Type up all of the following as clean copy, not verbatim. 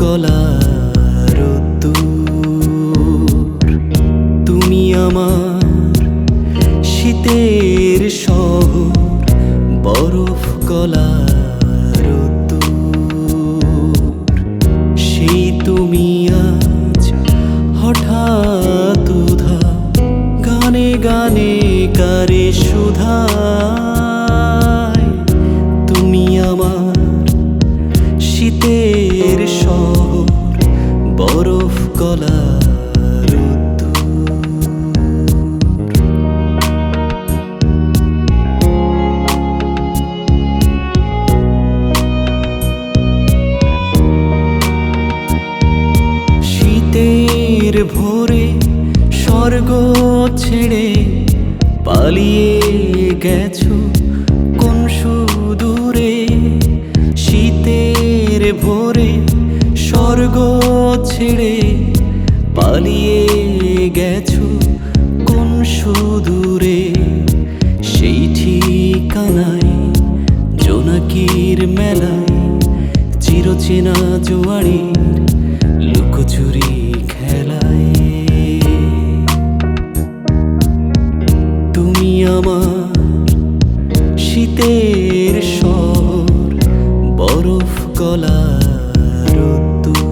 কলার রোদ্দুর। তুমি আমার শীতের শহর, বরফ কলার রোদ্দুর। সেই তুমি আজ হঠাৎ উধাও, গানে গানে কারে সুধায়। তুমি আমার শীতের শহর, বরফ কলার রোদ্দুর। শীতের ভোরে স্বর্গ ছেড়ে পালিয়ে গেছো কোন সুদূরে। শীতের ভোরে স্বর্গ ছেড়ে পালিয়ে গেছো কোন সুদূরে। সেই ঠিকানায় জোনাকির মেলায়, চিরচেনা জোয়ারির লুকোচুরি খেলায়। তুমি আমার শীতের শহর, বরফ কলার রোদ্দুর।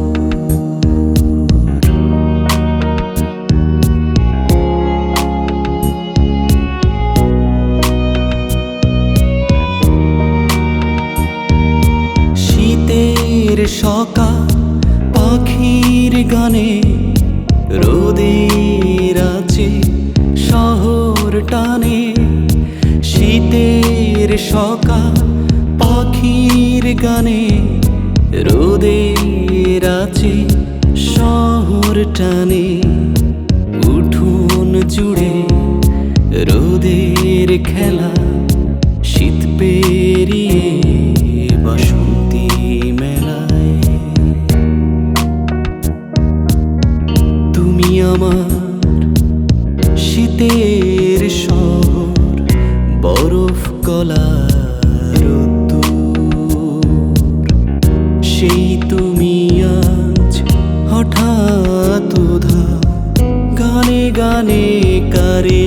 শীতের সকাল পাখির গানে, রোদের আছে শহর টানে। শীতের সকাল পাখির গানে, রোদের আছে শহর টানে। উঠোন জুড়ে রোদের খেলা, শীত পেরিয়ে বাসন্তী মেলায়। তুমি আমার শীতের শহর, বরফ কলার রোদ্দুর। সেই তুমি আজ হঠাৎ উধাও, গানে গানে কারে